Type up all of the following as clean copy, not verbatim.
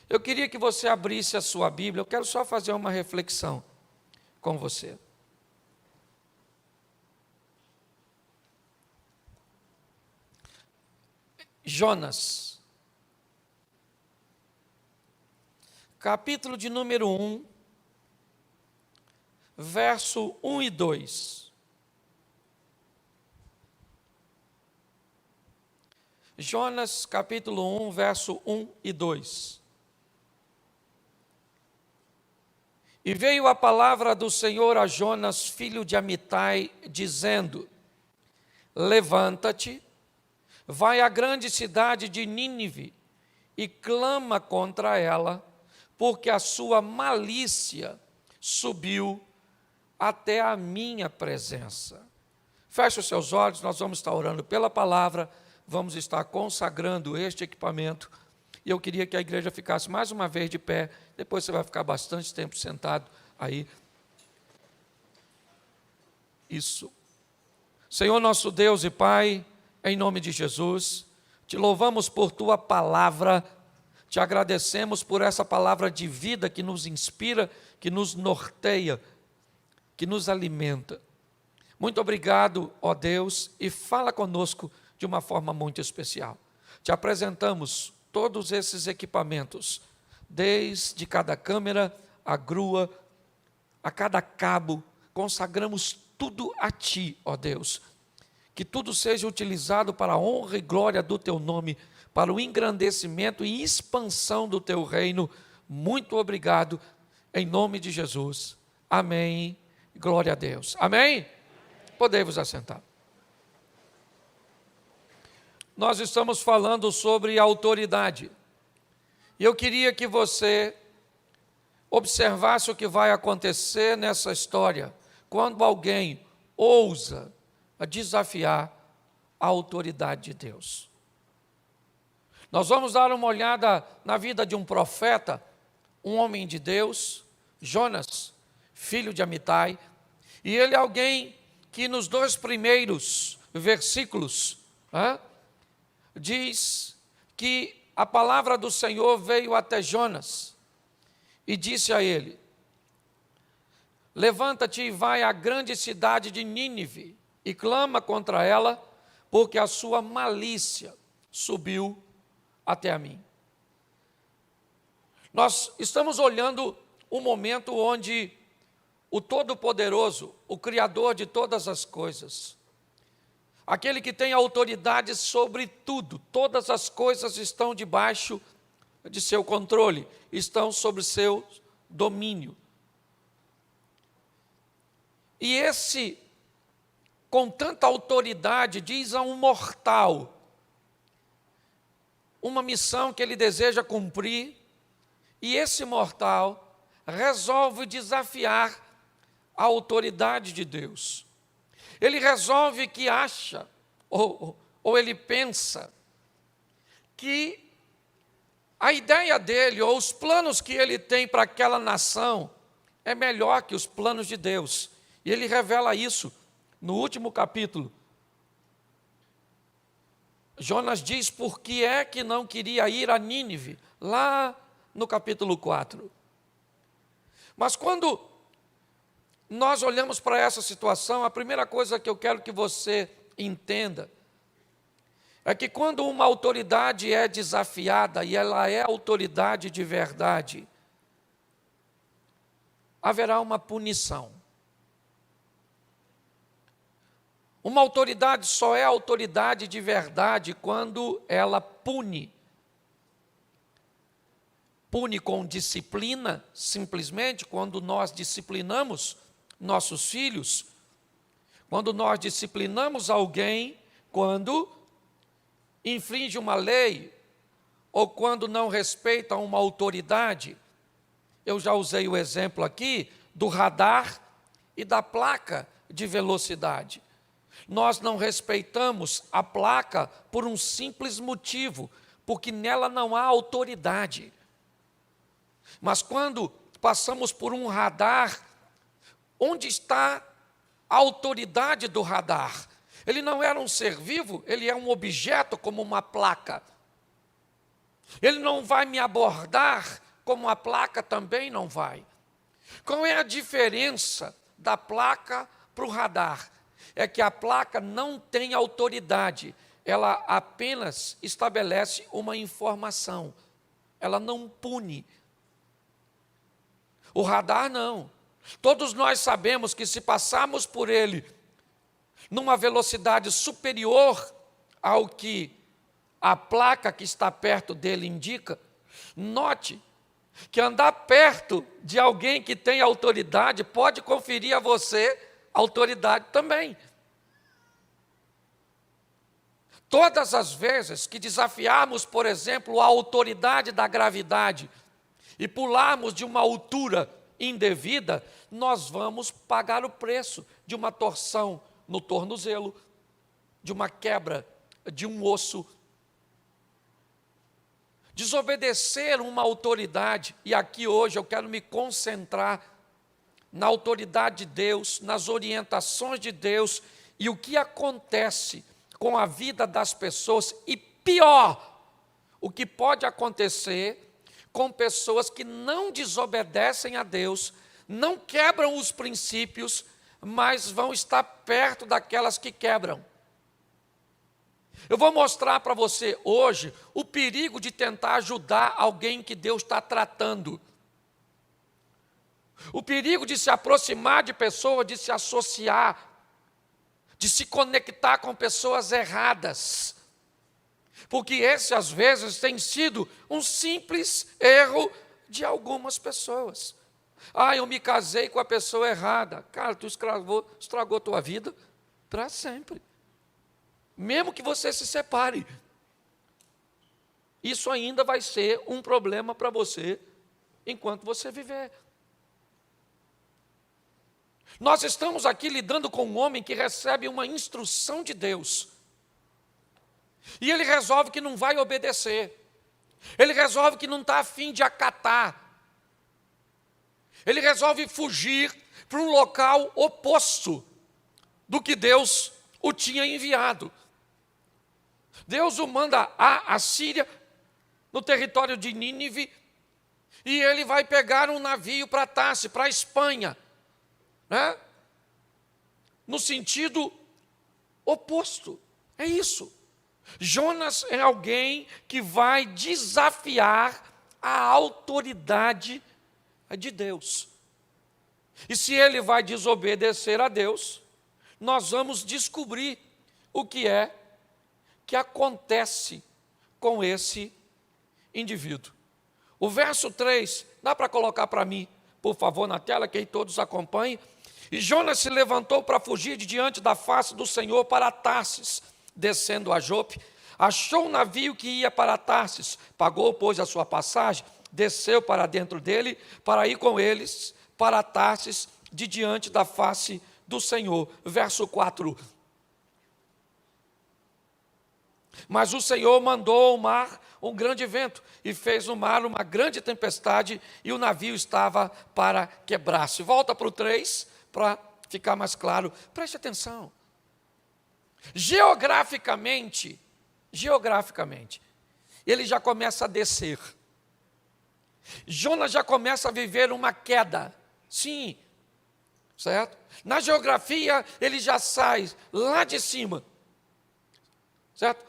Eu queria que você abrisse a sua Bíblia, eu quero só fazer uma reflexão com você. Jonas, capítulo de número 1, verso 1 e 2. Jonas, capítulo 1, verso 1 e 2. E veio a palavra do Senhor a Jonas, filho de Amitai, dizendo: Levanta-te, vai à grande cidade de Nínive e clama contra ela, porque a sua malícia subiu até a minha presença. Feche os seus olhos, nós vamos estar orando pela palavra, vamos estar consagrando este equipamento. E eu queria que a igreja ficasse mais uma vez de pé, depois você vai ficar bastante tempo sentado aí. Isso. Senhor nosso Deus e Pai, em nome de Jesus, te louvamos por tua palavra, te agradecemos por essa palavra de vida que nos inspira, que nos norteia, que nos alimenta. Muito obrigado, ó Deus, e fala conosco de uma forma muito especial. Te apresentamos todos esses equipamentos, desde cada câmera, a grua, a cada cabo, consagramos tudo a Ti, ó Deus. Que tudo seja utilizado para a honra e glória do Teu nome, para o engrandecimento e expansão do Teu reino. Muito obrigado, em nome de Jesus. Amém. Glória a Deus. Amém? Podemos assentar. Nós estamos falando sobre autoridade. E eu queria que você observasse o que vai acontecer nessa história, quando alguém ousa desafiar a autoridade de Deus. Nós vamos dar uma olhada na vida de um profeta, um homem de Deus, Jonas, filho de Amitai, e ele é alguém que nos 2 primeiros versículos diz que a palavra do Senhor veio até Jonas e disse a ele: Levanta-te e vai à grande cidade de Nínive e clama contra ela, porque a sua malícia subiu até a mim. Nós estamos olhando um momento onde o Todo-Poderoso, o Criador de todas as coisas, aquele que tem autoridade sobre tudo, todas as coisas estão debaixo de seu controle, estão sob seu domínio. E esse, com tanta autoridade, diz a um mortal uma missão que ele deseja cumprir, e esse mortal resolve desafiar a autoridade de Deus. Ele resolve que acha, ou ele pensa, que a ideia dele, ou os planos que ele tem para aquela nação, é melhor que os planos de Deus. E ele revela isso no último capítulo. Jonas diz por que é que não queria ir a Nínive, lá no capítulo 4. Mas quando nós olhamos para essa situação, a primeira coisa que eu quero que você entenda é que quando uma autoridade é desafiada, e ela é autoridade de verdade, haverá uma punição. Uma autoridade só é autoridade de verdade quando ela pune. Pune com disciplina, simplesmente, quando nós disciplinamos nossos filhos, quando nós disciplinamos alguém, quando infringe uma lei, ou quando não respeita uma autoridade. Eu já usei o exemplo aqui do radar e da placa de velocidade. Nós não respeitamos a placa por um simples motivo, porque nela não há autoridade. Mas quando passamos por um radar, onde está a autoridade do radar? Ele não era um ser vivo, ele é um objeto como uma placa. Ele não vai me abordar como a placa também não vai. Qual é a diferença da placa para o radar? É que a placa não tem autoridade, ela apenas estabelece uma informação, ela não pune. O radar não. Todos nós sabemos que se passarmos por ele numa velocidade superior ao que a placa que está perto dele indica, note que andar perto de alguém que tem autoridade pode conferir a você autoridade também. Todas as vezes que desafiarmos, por exemplo, a autoridade da gravidade e pularmos de uma altura indevida, nós vamos pagar o preço de uma torção no tornozelo, de uma quebra de um osso. Desobedecer uma autoridade, e aqui hoje eu quero me concentrar na autoridade de Deus, nas orientações de Deus e o que acontece com a vida das pessoas, e pior, o que pode acontecer com pessoas que não desobedecem a Deus, não quebram os princípios, mas vão estar perto daquelas que quebram. Eu vou mostrar para você hoje o perigo de tentar ajudar alguém que Deus está tratando. O perigo de se aproximar de pessoas, de se associar, de se conectar com pessoas erradas. Porque esse, às vezes, tem sido um simples erro de algumas pessoas. Eu me casei com a pessoa errada. Cara, tu estragou a tua vida para sempre. Mesmo que você se separe. Isso ainda vai ser um problema para você enquanto você viver. Nós estamos aqui lidando com um homem que recebe uma instrução de Deus. E ele resolve que não vai obedecer. Ele resolve que não está a fim de acatar. Ele resolve fugir para um local oposto do que Deus o tinha enviado. Deus o manda à Assíria, no território de Nínive, e ele vai pegar um navio para Tarsis, para a Espanha, né? No sentido oposto. É isso. Jonas é alguém que vai desafiar a autoridade de Deus. E se ele vai desobedecer a Deus, nós vamos descobrir o que é que acontece com esse indivíduo. O verso 3, dá para colocar para mim, por favor, na tela, que aí todos acompanhem. E Jonas se levantou para fugir de diante da face do Senhor para Tarsis, descendo a Jope, achou um navio que ia para Tarsis, pagou, pois, a sua passagem, desceu para dentro dele, para ir com eles para Tarsis, de diante da face do Senhor. Verso 4. Mas o Senhor mandou ao mar um grande vento, e fez no mar uma grande tempestade, e o navio estava para quebrar-se. Volta para o 3, para ficar mais claro. Preste atenção. Geograficamente, ele já começa a descer. Jonas já começa a viver uma queda. Sim, certo? Na geografia, ele já sai lá de cima, certo?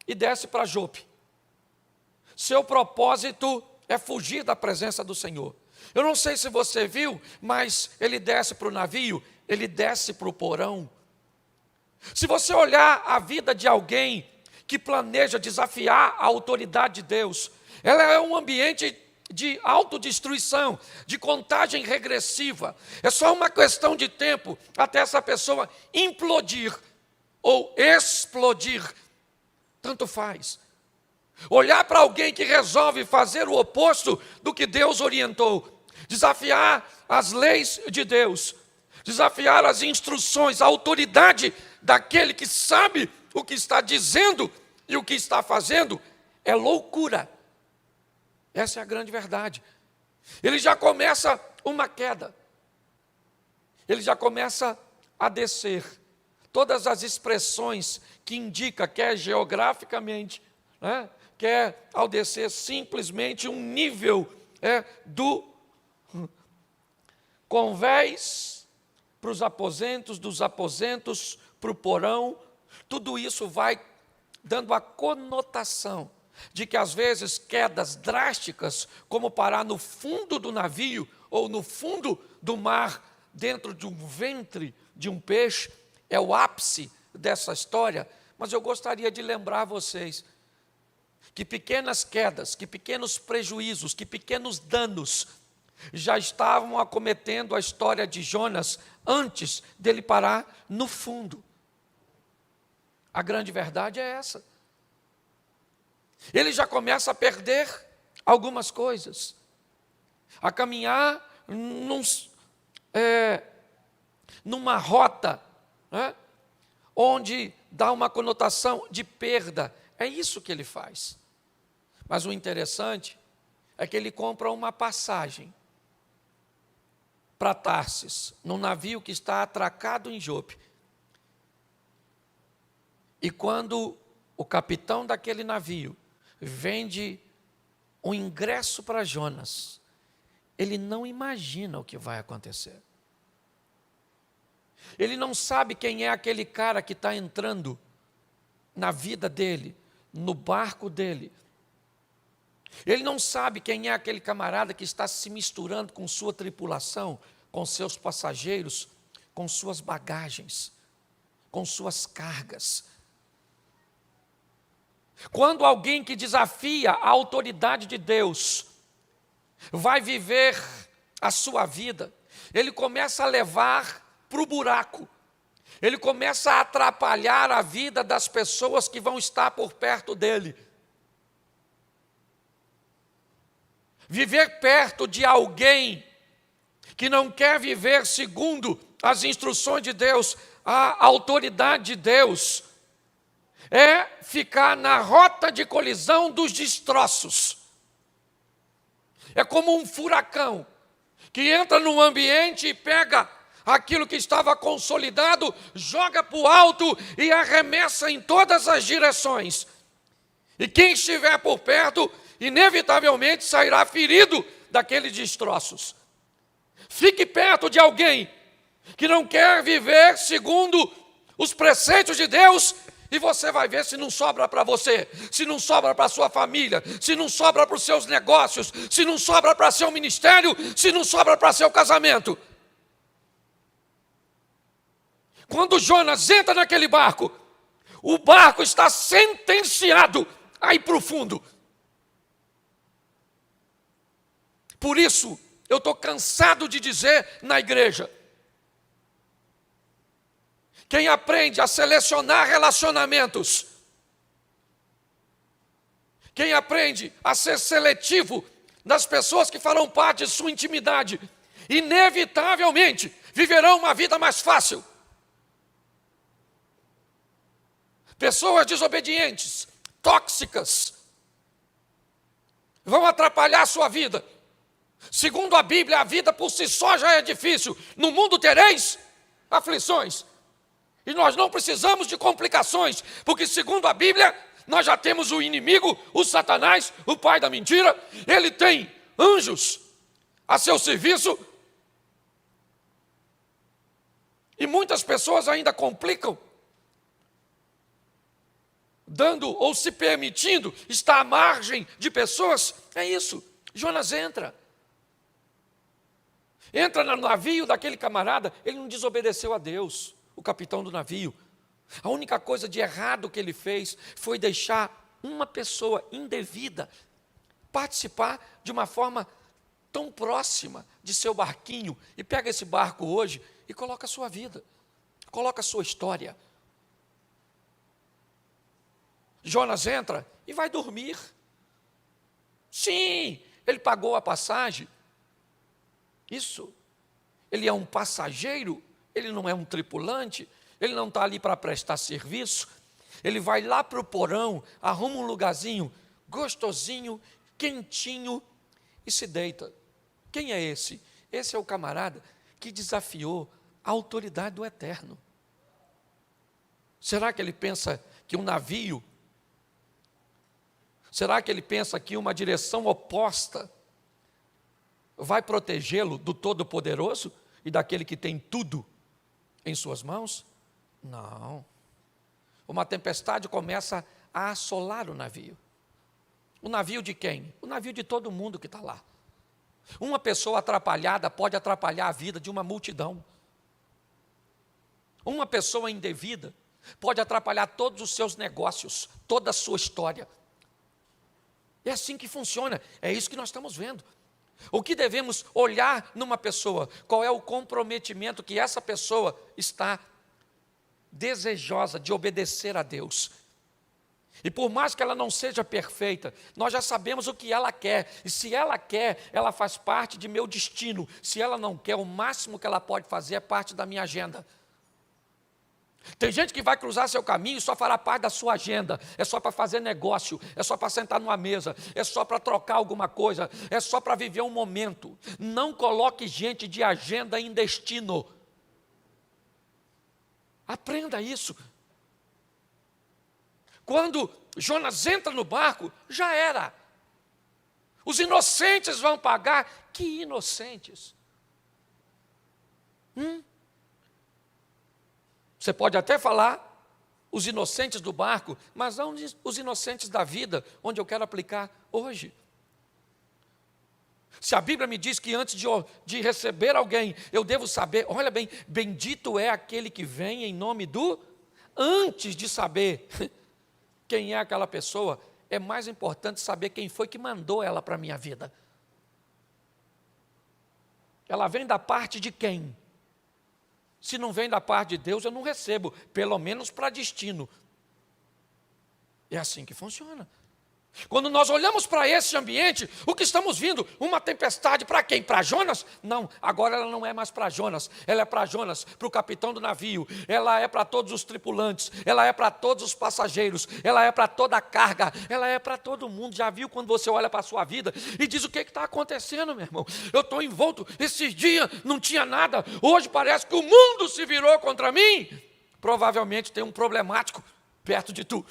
E desce para Jope. Seu propósito é fugir da presença do Senhor. Eu não sei se você viu, mas ele desce para o navio, ele desce para o porão. Se você olhar a vida de alguém que planeja desafiar a autoridade de Deus, ela é um ambiente de autodestruição, de contagem regressiva. É só uma questão de tempo até essa pessoa implodir ou explodir. Tanto faz. Olhar para alguém que resolve fazer o oposto do que Deus orientou, desafiar as leis de Deus, desafiar as instruções, a autoridade daquele que sabe o que está dizendo e o que está fazendo, é loucura. Essa é a grande verdade. Ele já começa uma queda. Ele já começa a descer. Todas as expressões que indicam, quer geograficamente, né, quer, ao descer, simplesmente um nível do convés para os aposentos, dos aposentos para o porão. Tudo isso vai dando a conotação de que às vezes quedas drásticas, como parar no fundo do navio ou no fundo do mar, dentro de um ventre de um peixe, é o ápice dessa história. Mas eu gostaria de lembrar vocês que pequenas quedas, que pequenos prejuízos, que pequenos danos já estavam acometendo a história de Jonas antes dele parar no fundo. A grande verdade é essa. Ele já começa a perder algumas coisas, a caminhar numa rota, onde dá uma conotação de perda. É isso que ele faz. Mas o interessante é que ele compra uma passagem para Tarsis, num navio que está atracado em Jope. E quando o capitão daquele navio vende um ingresso para Jonas, ele não imagina o que vai acontecer. Ele não sabe quem é aquele cara que está entrando na vida dele, no barco dele. Ele não sabe quem é aquele camarada que está se misturando com sua tripulação, com seus passageiros, com suas bagagens, com suas cargas. Quando alguém que desafia a autoridade de Deus vai viver a sua vida, ele começa a levar para o buraco, ele começa a atrapalhar a vida das pessoas que vão estar por perto dele. Viver perto de alguém que não quer viver segundo as instruções de Deus, a autoridade de Deus, é ficar na rota de colisão dos destroços. É como um furacão que entra num ambiente e pega aquilo que estava consolidado, joga para o alto e arremessa em todas as direções. E quem estiver por perto, inevitavelmente sairá ferido daqueles destroços. Fique perto de alguém que não quer viver segundo os preceitos de Deus, e você vai ver se não sobra para você, se não sobra para a sua família, se não sobra para os seus negócios, se não sobra para seu ministério, se não sobra para seu casamento. Quando Jonas entra naquele barco, o barco está sentenciado a ir para o fundo. Por isso, eu estou cansado de dizer na igreja: quem aprende a selecionar relacionamentos, quem aprende a ser seletivo nas pessoas que farão parte de sua intimidade, inevitavelmente viverão uma vida mais fácil. Pessoas desobedientes, tóxicas, vão atrapalhar a sua vida. Segundo a Bíblia, a vida por si só já é difícil. No mundo tereis aflições. E nós não precisamos de complicações, porque segundo a Bíblia, nós já temos o inimigo, o Satanás, o pai da mentira. Ele tem anjos a seu serviço. E muitas pessoas ainda complicam, dando ou se permitindo estar à margem de pessoas. É isso. Jonas entra no navio daquele camarada. Ele não desobedeceu a Deus, o capitão do navio. A única coisa de errado que ele fez foi deixar uma pessoa indevida participar de uma forma tão próxima de seu barquinho. E pega esse barco hoje e coloca a sua vida, coloca a sua história. Jonas entra e vai dormir. Sim, ele pagou a passagem. Isso. Ele é um passageiro, ele não é um tripulante, ele não está ali para prestar serviço. Ele vai lá para o porão, arruma um lugarzinho gostosinho, quentinho e se deita. Quem é esse? Esse é o camarada que desafiou a autoridade do Eterno. Será que ele pensa que um navio Será que ele pensa que uma direção oposta vai protegê-lo do Todo-Poderoso e daquele que tem tudo em suas mãos? Não. Uma tempestade começa a assolar o navio. O navio de quem? O navio de todo mundo que está lá. Uma pessoa atrapalhada pode atrapalhar a vida de uma multidão. Uma pessoa indevida pode atrapalhar todos os seus negócios, toda a sua história. É assim que funciona, é isso que nós estamos vendo. O que devemos olhar numa pessoa? Qual é o comprometimento que essa pessoa está desejosa de obedecer a Deus? E por mais que ela não seja perfeita, nós já sabemos o que ela quer. E se ela quer, ela faz parte de meu destino. Se ela não quer, o máximo que ela pode fazer é parte da minha agenda. Tem gente que vai cruzar seu caminho e só fará parte da sua agenda. É só para fazer negócio, é só para sentar numa mesa, é só para trocar alguma coisa, é só para viver um momento. Não coloque gente de agenda em destino. Aprenda isso. Quando Jonas entra no barco, já era. Os inocentes vão pagar. Que inocentes? Você pode até falar os inocentes do barco, mas não os inocentes da vida, onde eu quero aplicar hoje. Se a Bíblia me diz que antes de receber alguém, eu devo saber, olha bem, bendito é aquele que vem em nome do... Antes de saber quem é aquela pessoa, é mais importante saber quem foi que mandou ela para a minha vida. Ela vem da parte de quem? Se não vem da parte de Deus, eu não recebo, pelo menos para destino. É assim que funciona. Quando nós olhamos para esse ambiente, o que estamos vendo? Uma tempestade para quem? Para Jonas? Não, agora ela não é mais para Jonas, ela é para Jonas, para o capitão do navio, ela é para todos os tripulantes, ela é para todos os passageiros, ela é para toda a carga, ela é para todo mundo. Já viu quando você olha para a sua vida e diz: o que está acontecendo, meu irmão? Eu estou envolto, esses dias não tinha nada, hoje parece que o mundo se virou contra mim. Provavelmente tem um problemático perto de tu.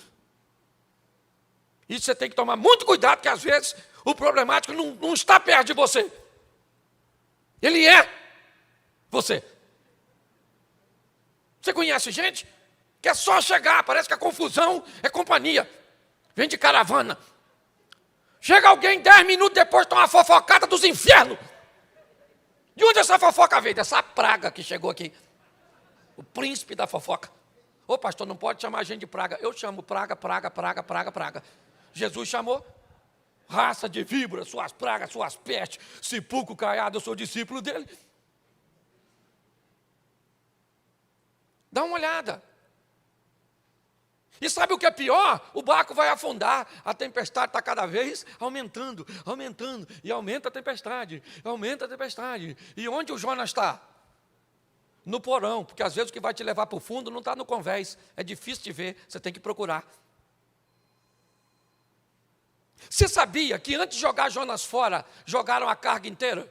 E você tem que tomar muito cuidado, porque às vezes o problemático não está perto de você. Ele é você. Você conhece gente que é só chegar, parece que a confusão é companhia. Vem de caravana. Chega alguém 10 minutos depois, toma uma fofocada dos infernos. De onde essa fofoca veio? Dessa praga que chegou aqui. O príncipe da fofoca. Ô pastor, não pode chamar a gente de praga. Eu chamo praga, praga, praga, praga, praga. Jesus chamou raça de víboras, suas pragas, suas pestes, sepulcro caiado, eu sou discípulo dele. Dá uma olhada. E sabe o que é pior? O barco vai afundar, a tempestade está cada vez aumentando, aumentando, e aumenta a tempestade, aumenta a tempestade. E onde o Jonas está? No porão, porque às vezes o que vai te levar para o fundo não está no convés, é difícil de ver, você tem que procurar. Você sabia que antes de jogar Jonas fora, jogaram a carga inteira?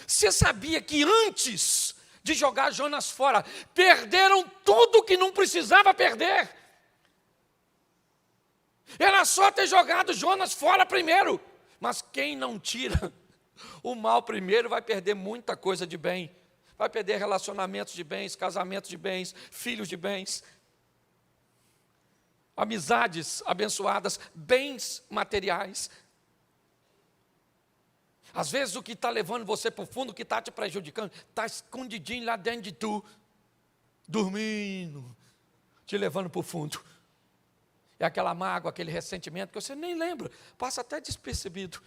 Você sabia que antes de jogar Jonas fora, perderam tudo que não precisava perder? Era só ter jogado Jonas fora primeiro. Mas quem não tira o mal primeiro vai perder muita coisa de bem. Vai perder relacionamentos de bens, casamentos de bens, filhos de bens, amizades abençoadas, bens materiais. Às vezes o que está levando você para o fundo, o que está te prejudicando, está escondidinho lá dentro de tu, dormindo, te levando para o fundo. É aquela mágoa, aquele ressentimento que você nem lembra, passa até despercebido.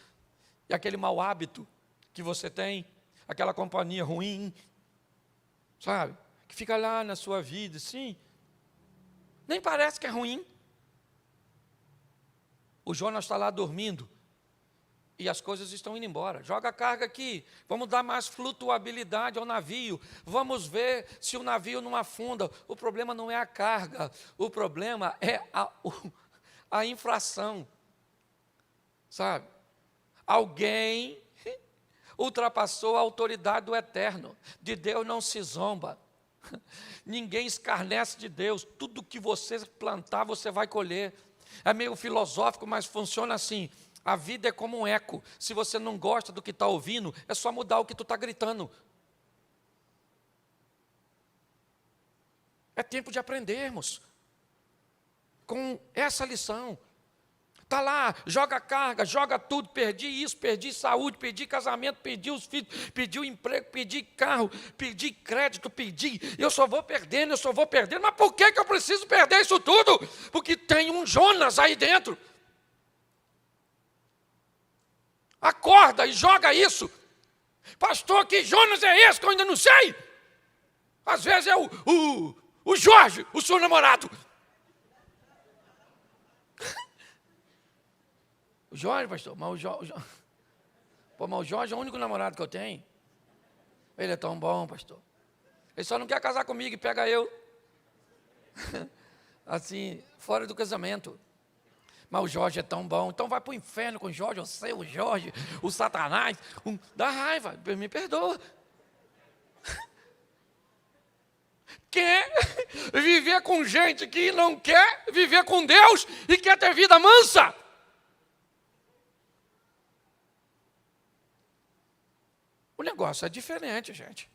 E aquele mau hábito que você tem, aquela companhia ruim, sabe? Que fica lá na sua vida, sim. Nem parece que é ruim. O Jonas está lá dormindo e as coisas estão indo embora. Joga a carga aqui, vamos dar mais flutuabilidade ao navio, vamos ver se o navio não afunda. O problema não é a carga, o problema é a infração, sabe? Alguém ultrapassou a autoridade do eterno, de Deus não se zomba. Ninguém escarnece de Deus. Tudo que você plantar, você vai colher. É meio filosófico, mas funciona assim. A vida é como um eco. Se você não gosta do que está ouvindo, é só mudar o que tu está gritando. É tempo de aprendermos com essa lição. Está lá, joga carga, joga tudo, perdi isso, perdi saúde, perdi casamento, perdi os filhos, perdi o emprego, perdi carro, perdi crédito, eu só vou perdendo, mas por que eu preciso perder isso tudo? Porque tem um Jonas aí dentro. Acorda e joga isso. Pastor, que Jonas é esse que eu ainda não sei? Às vezes é o Jorge, o seu namorado. O Jorge, pastor, mas o Jorge é o único namorado que eu tenho. Ele é tão bom, pastor. Ele só não quer casar comigo e pega eu. Assim, fora do casamento. Mas o Jorge é tão bom. Então vai para o inferno com o Jorge, o Jorge, o Satanás. Dá raiva, me perdoa. Quer viver com gente que não quer viver com Deus e quer ter vida mansa. O negócio é diferente, gente.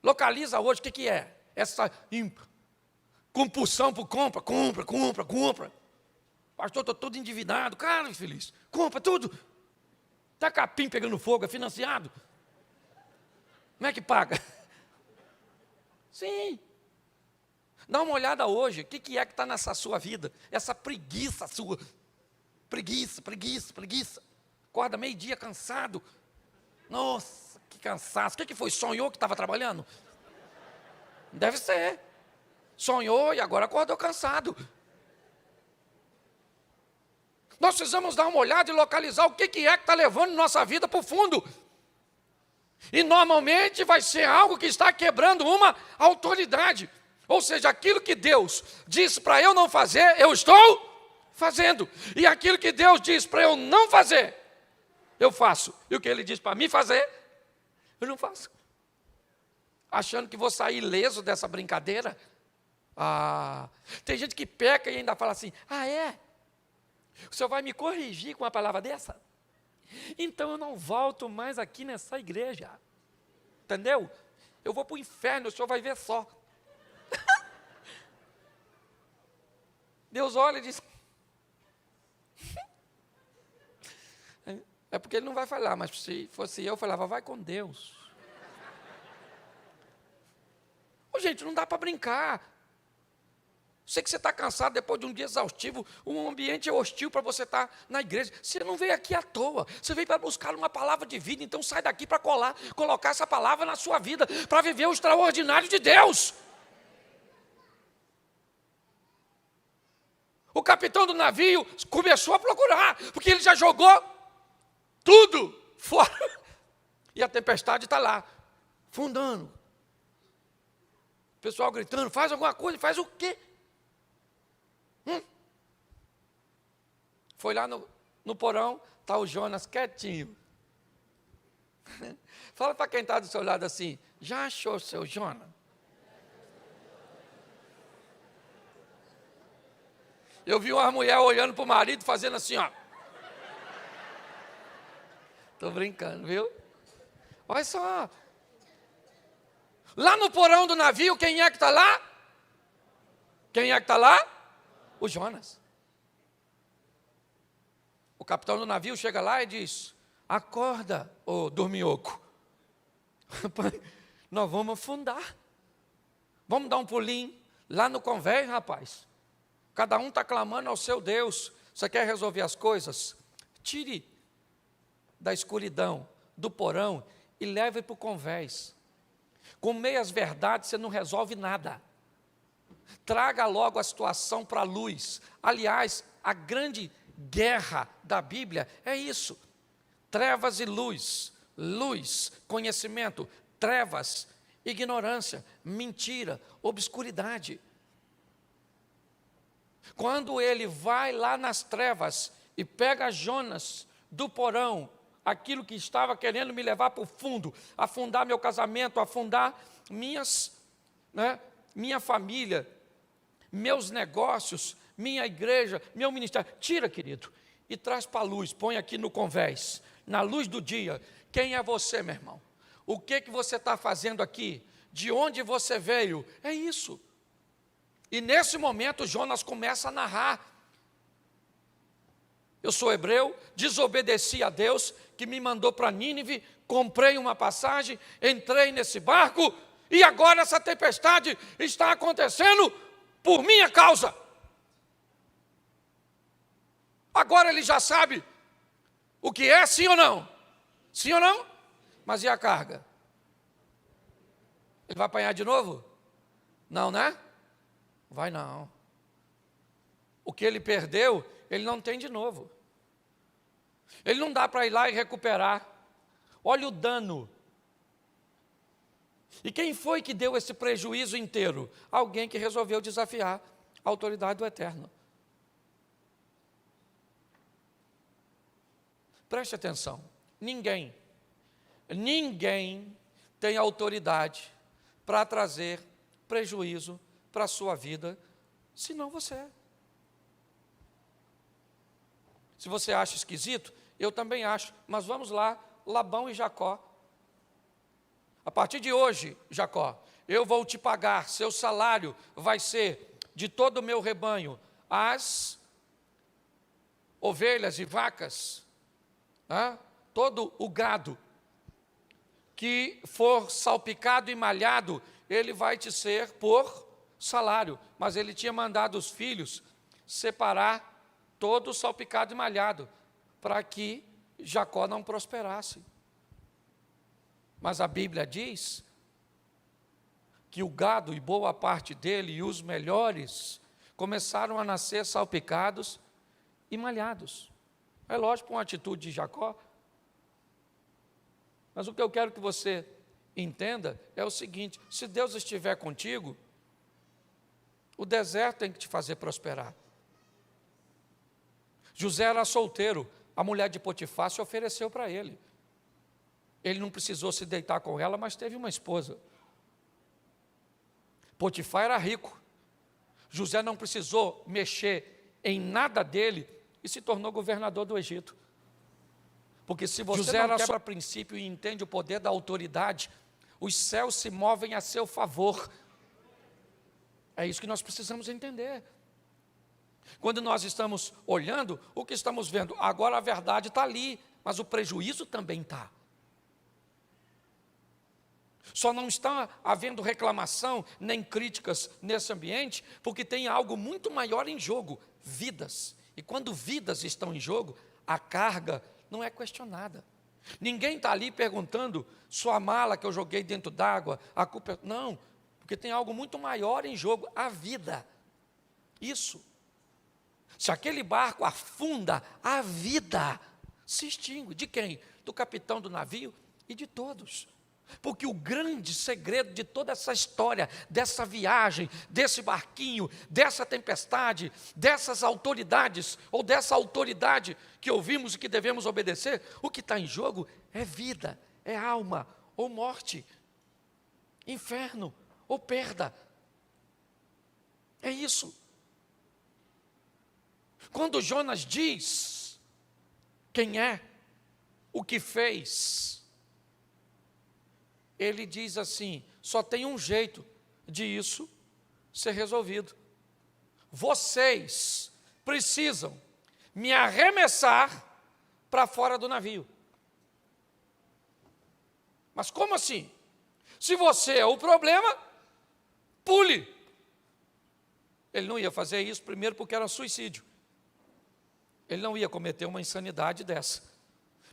Localiza hoje o que é? Essa compulsão por compra. Pastor, estou todo endividado. Cara, infeliz, compra tudo. Está capim pegando fogo, é financiado. Como é que paga? Sim. Dá uma olhada hoje, o que é que está nessa sua vida? Essa preguiça sua. Preguiça. Acorda meio-dia cansado. Nossa, que cansaço. O que foi? Sonhou que estava trabalhando? Deve ser. Sonhou e agora acordou cansado. Nós precisamos dar uma olhada e localizar o que é que está levando nossa vida para o fundo. E normalmente vai ser algo que está quebrando uma autoridade. Ou seja, aquilo que Deus disse para eu não fazer, eu estou fazendo. E aquilo que Deus disse para eu não fazer, eu faço. E o que Ele diz para mim fazer, eu não faço. Achando que vou sair ileso dessa brincadeira. Tem gente que peca e ainda fala assim, é? O senhor vai me corrigir com uma palavra dessa? Então eu não volto mais aqui nessa igreja. Entendeu? Eu vou para o inferno, o senhor vai ver só. Deus olha e diz... É porque ele não vai falar, mas se fosse eu falava, vai com Deus. Gente, não dá para brincar. Sei que você está cansado depois de um dia exaustivo, um ambiente hostil para você estar na igreja. Você não veio aqui à toa, você veio para buscar uma palavra de vida, então sai daqui para colocar essa palavra na sua vida, para viver o extraordinário de Deus. O capitão do navio começou a procurar, porque ele já jogou tudo fora. E a tempestade está lá, fundando. O pessoal gritando, faz alguma coisa, faz o quê? Foi lá no porão, está o Jonas quietinho. Fala para quem está do seu lado assim, já achou seu Jonas? Eu vi uma mulher olhando para o marido, fazendo assim, ó. Estou brincando, viu? Olha só. Lá no porão do navio, quem é que está lá? Quem é que está lá? O Jonas. O capitão do navio chega lá e diz, acorda, ô dorminhoco. Rapaz, nós vamos afundar. Vamos dar um pulinho lá no convés, rapaz. Cada um está clamando ao seu Deus. Você quer resolver as coisas? Tire da escuridão, do porão e leve para o convés. Com meias verdades você não resolve nada. Traga logo a situação para a luz. Aliás, a grande guerra da Bíblia é isso. Trevas e luz. Luz, conhecimento. Trevas, ignorância. Mentira, obscuridade. Quando ele vai lá nas trevas e pega Jonas do porão, aquilo que estava querendo me levar para o fundo, afundar meu casamento, afundar minha família, meus negócios, minha igreja, meu ministério. Tira, querido, e traz para a luz, põe aqui no convés, na luz do dia. Quem é você, meu irmão? O que você está fazendo aqui? De onde você veio? É isso. E nesse momento Jonas começa a narrar. Eu sou hebreu, desobedeci a Deus, que me mandou para Nínive, comprei uma passagem, entrei nesse barco, e agora essa tempestade está acontecendo por minha causa. Agora ele já sabe o que é, sim ou não? Sim ou não? Mas e a carga? Ele vai apanhar de novo? Não, né? Vai não. O que ele perdeu, ele não tem de novo. Ele não dá para ir lá e recuperar. Olha o dano. E quem foi que deu esse prejuízo inteiro? Alguém que resolveu desafiar a autoridade do Eterno. Preste atenção. Ninguém tem autoridade para trazer prejuízo para a sua vida, senão você. Se você acha esquisito, eu também acho, mas vamos lá, Labão e Jacó. A partir de hoje, Jacó, eu vou te pagar, seu salário vai ser de todo o meu rebanho, as ovelhas e vacas, todo o gado que for salpicado e malhado, ele vai te ser por salário. Mas ele tinha mandado os filhos separar todo o salpicado e malhado, para que Jacó não prosperasse. Mas a Bíblia diz que o gado e boa parte dele, e os melhores, começaram a nascer salpicados e malhados. É lógico, uma atitude de Jacó. Mas o que eu quero que você entenda é o seguinte: se Deus estiver contigo, o deserto tem que te fazer prosperar. José era solteiro, a mulher de Potifar se ofereceu para ele. Ele não precisou se deitar com ela, mas teve uma esposa. Potifar era rico. José não precisou mexer em nada dele e se tornou governador do Egito. Porque se você não quebra princípio e entende o poder da autoridade, os céus se movem a seu favor. É isso que nós precisamos entender. Quando nós estamos olhando, o que estamos vendo? Agora a verdade está ali, mas o prejuízo também está. Só não está havendo reclamação nem críticas nesse ambiente, porque tem algo muito maior em jogo: vidas. E quando vidas estão em jogo, a carga não é questionada. Ninguém está ali perguntando: sua mala que eu joguei dentro d'água, a culpa é... Não, porque tem algo muito maior em jogo: a vida. Isso. Se aquele barco afunda, a vida se extingue. De quem? Do capitão do navio e de todos. Porque o grande segredo de toda essa história, dessa viagem, desse barquinho, dessa tempestade, dessas autoridades, ou dessa autoridade que ouvimos e que devemos obedecer, o que está em jogo é vida, é alma, ou morte, inferno, ou perda. É isso. Quando Jonas diz quem é, o que fez, ele diz assim: só tem um jeito de isso ser resolvido. Vocês precisam me arremessar para fora do navio. Mas como assim? Se você é o problema, pule. Ele não ia fazer isso, primeiro porque era suicídio. Ele não ia cometer uma insanidade dessa.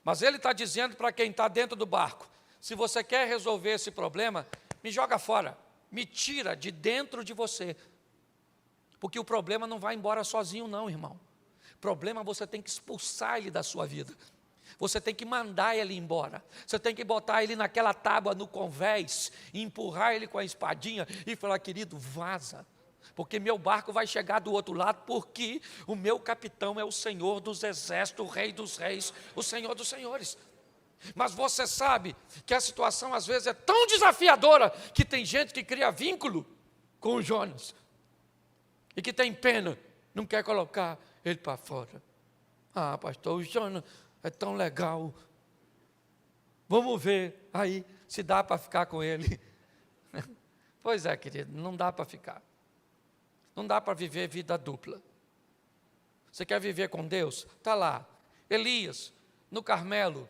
Mas ele está dizendo para quem está dentro do barco: se você quer resolver esse problema, me joga fora, me tira de dentro de você. Porque o problema não vai embora sozinho não, irmão. O problema você tem que expulsar ele da sua vida. Você tem que mandar ele embora. Você tem que botar ele naquela tábua no convés, e empurrar ele com a espadinha e falar: querido, vaza. Porque meu barco vai chegar do outro lado, porque o meu capitão é o Senhor dos exércitos, o Rei dos reis, o Senhor dos senhores. Mas você sabe que a situação às vezes é tão desafiadora que tem gente que cria vínculo com o Jonas e que tem pena, não quer colocar ele para fora. Ah, pastor, o Jonas é tão legal. Vamos ver aí se dá para ficar com ele. Pois é, querido, não dá para ficar. Não dá para viver vida dupla. Você quer viver com Deus? Está lá. Elias, no Carmelo.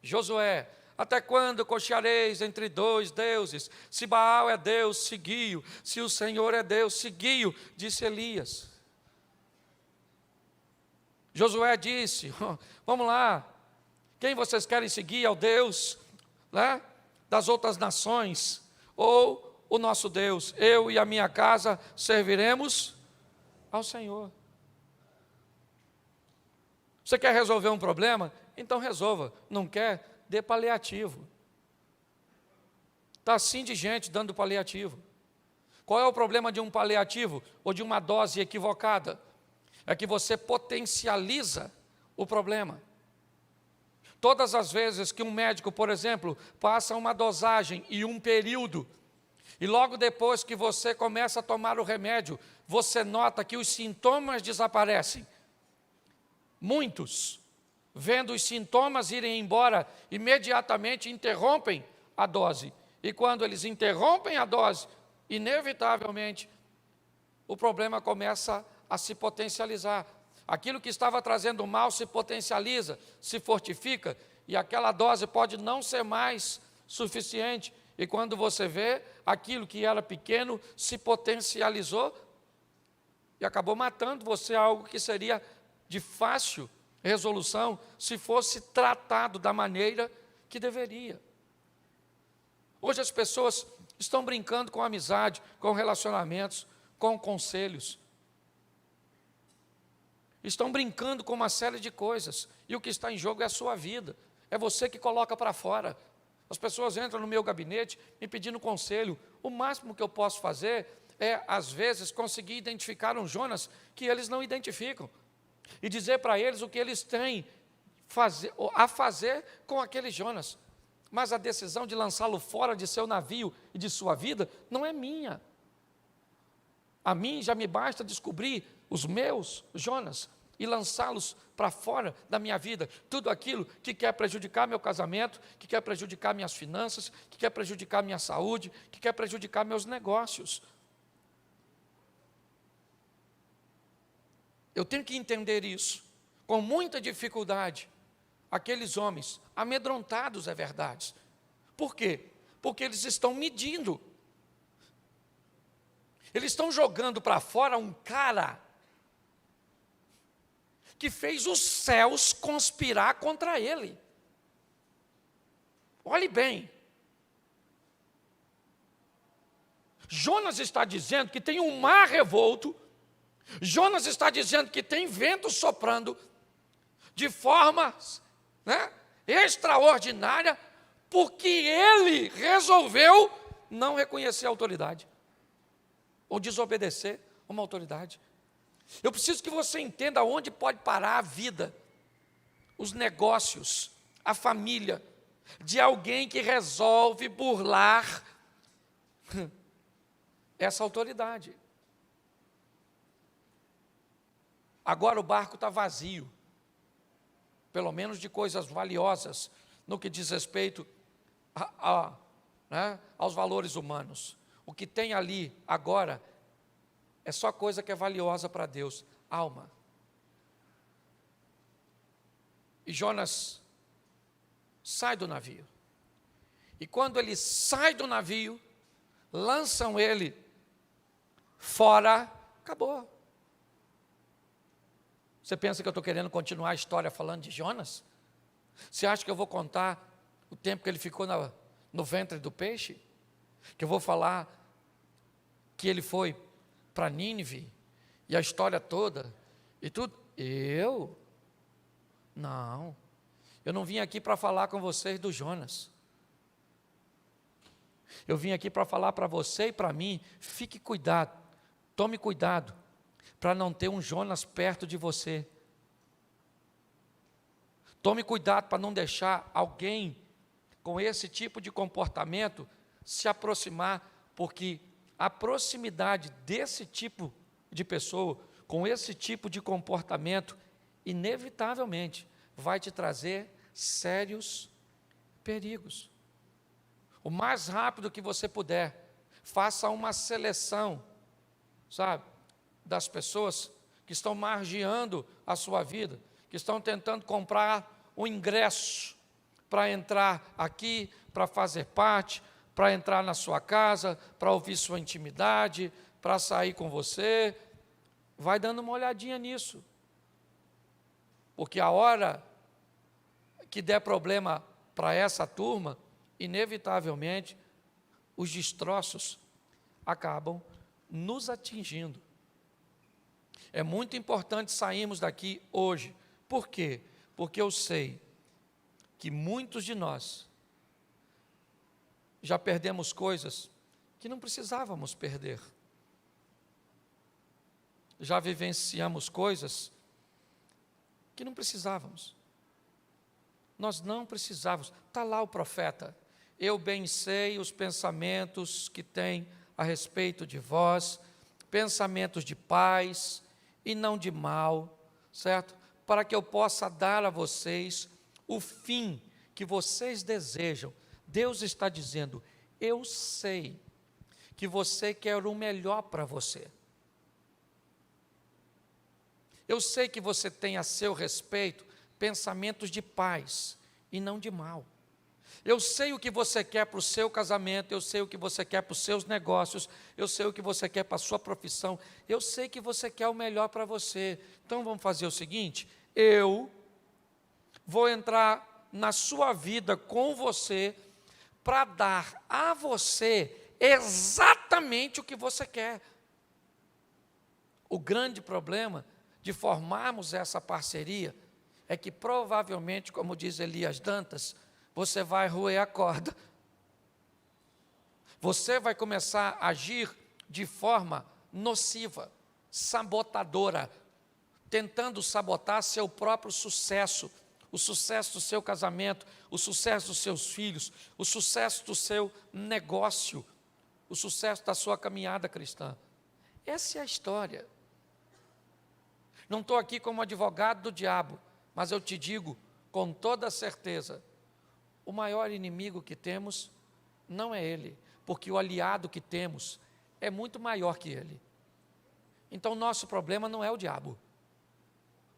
Josué, até quando cocheareis entre dois deuses? Se Baal é Deus, seguiu. Se o Senhor é Deus, seguiu, disse Elias. Josué disse, vamos lá, quem vocês querem seguir é o Deus, né, das outras nações, ou o nosso Deus? Eu e a minha casa serviremos ao Senhor. Você quer resolver um problema? Então resolva. Não quer? Dê paliativo. Está assim de gente dando paliativo. Qual é o problema de um paliativo ou de uma dose equivocada? É que você potencializa o problema. Todas as vezes que um médico, por exemplo, passa uma dosagem e um período, e logo depois que você começa a tomar o remédio, você nota que os sintomas desaparecem. Muitos, vendo os sintomas irem embora, imediatamente interrompem a dose. E quando eles interrompem a dose, inevitavelmente, o problema começa a se potencializar. Aquilo que estava trazendo mal se potencializa, se fortifica, e aquela dose pode não ser mais suficiente. E quando você vê, aquilo que era pequeno se potencializou e acabou matando você, algo que seria de fácil resolução se fosse tratado da maneira que deveria. Hoje as pessoas estão brincando com amizade, com relacionamentos, com conselhos. Estão brincando com uma série de coisas, e o que está em jogo é a sua vida, é você que coloca para fora. As pessoas entram no meu gabinete me pedindo conselho. O máximo que eu posso fazer é, às vezes, conseguir identificar um Jonas que eles não identificam, e dizer para eles o que eles têm a fazer com aquele Jonas. Mas a decisão de lançá-lo fora de seu navio e de sua vida não é minha. A mim já me basta descobrir os meus Jonas e lançá-los para fora da minha vida. Tudo aquilo que quer prejudicar meu casamento, que quer prejudicar minhas finanças, que quer prejudicar minha saúde, que quer prejudicar meus negócios. Eu tenho que entender isso. Com muita dificuldade, aqueles homens, amedrontados é verdade. Por quê? Porque eles estão medindo. Eles estão jogando para fora um cara que fez os céus conspirar contra ele. Olhe bem. Jonas está dizendo que tem um mar revolto. Jonas está dizendo que tem vento soprando de forma, extraordinária, porque ele resolveu não reconhecer a autoridade ou desobedecer uma autoridade. Eu preciso que você entenda onde pode parar a vida, os negócios, a família, de alguém que resolve burlar essa autoridade. Agora o barco está vazio, pelo menos de coisas valiosas, no que diz respeito aos valores humanos. O que tem ali agora é só coisa que é valiosa para Deus, alma. E Jonas sai do navio. E quando ele sai do navio, lançam ele fora, acabou. Você pensa que eu estou querendo continuar a história falando de Jonas? Você acha que eu vou contar o tempo que ele ficou no ventre do peixe? Que eu vou falar que ele foi para Nínive e a história toda e tudo? Não, eu não vim aqui para falar com vocês do Jonas. Eu vim aqui para falar para você e para mim, fique cuidado, tome cuidado, para não ter um Jonas perto de você. Tome cuidado para não deixar alguém com esse tipo de comportamento se aproximar, porque a proximidade desse tipo de pessoa, com esse tipo de comportamento, inevitavelmente vai te trazer sérios perigos. O mais rápido que você puder, faça uma seleção, sabe, das pessoas que estão margeando a sua vida, que estão tentando comprar um ingresso para entrar aqui, para fazer parte, para entrar na sua casa, para ouvir sua intimidade, para sair com você. Vai dando uma olhadinha nisso. Porque a hora que der problema para essa turma, inevitavelmente, os destroços acabam nos atingindo. É muito importante sairmos daqui hoje. Por quê? Porque eu sei que muitos de nós já perdemos coisas que não precisávamos perder. Já vivenciamos coisas que não precisávamos. Nós não precisávamos. Está lá o profeta. Eu bem sei os pensamentos que tem a respeito de vós, pensamentos de paz e não de mal, certo? Para que eu possa dar a vocês o fim que vocês desejam. Deus está dizendo, eu sei que você quer o melhor para você. Eu sei que você tem a seu respeito pensamentos de paz e não de mal. Eu sei o que você quer para o seu casamento, eu sei o que você quer para os seus negócios, eu sei o que você quer para a sua profissão, eu sei que você quer o melhor para você. Então vamos fazer o seguinte, eu vou entrar na sua vida com você para dar a você exatamente o que você quer. O grande problema de formarmos essa parceria é que provavelmente, como diz Elias Dantas, você vai roer a corda. Você vai começar a agir de forma nociva, sabotadora, tentando sabotar seu próprio sucesso, o sucesso do seu casamento, o sucesso dos seus filhos, o sucesso do seu negócio, o sucesso da sua caminhada cristã. Essa é a história. Não estou aqui como advogado do diabo, mas eu te digo com toda certeza, o maior inimigo que temos não é ele, porque o aliado que temos é muito maior que ele. Então, nosso problema não é o diabo,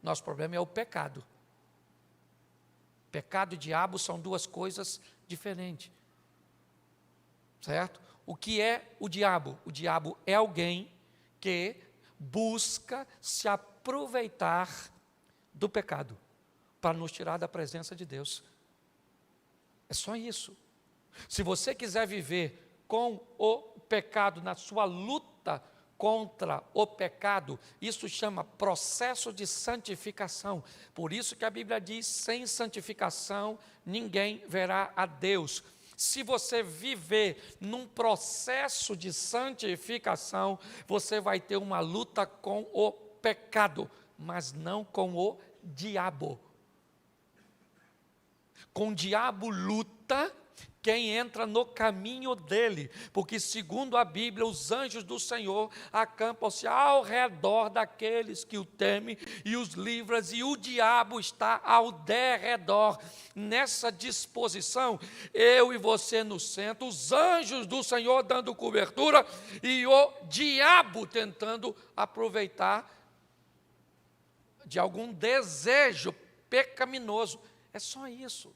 nosso problema é o pecado. Pecado e diabo são duas coisas diferentes, certo? O que é o diabo? O diabo é alguém que busca se aproveitar do pecado para nos tirar da presença de Deus. É só isso. Se você quiser viver com o pecado, na sua luta contra o pecado, isso chama processo de santificação. Por isso que a Bíblia diz, sem santificação ninguém verá a Deus. Se você viver num processo de santificação, você vai ter uma luta com o pecado, mas não com o diabo. Com o diabo luta quem entra no caminho dele, porque segundo a Bíblia, os anjos do Senhor acampam-se ao redor daqueles que o temem e os livram, e o diabo está ao derredor. Nessa disposição, eu e você no centro, os anjos do Senhor dando cobertura e o diabo tentando aproveitar de algum desejo pecaminoso. É só isso.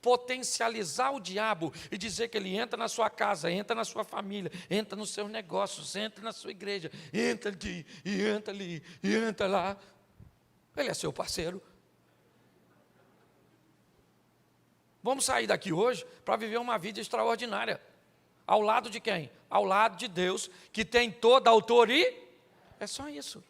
Potencializar o diabo e dizer que ele entra na sua casa, entra na sua família, entra nos seus negócios, entra na sua igreja, entra aqui, e entra ali, e entra lá. Ele é seu parceiro. Vamos sair daqui hoje para viver uma vida extraordinária. Ao lado de quem? Ao lado de Deus, que tem toda a autoridade. É só isso.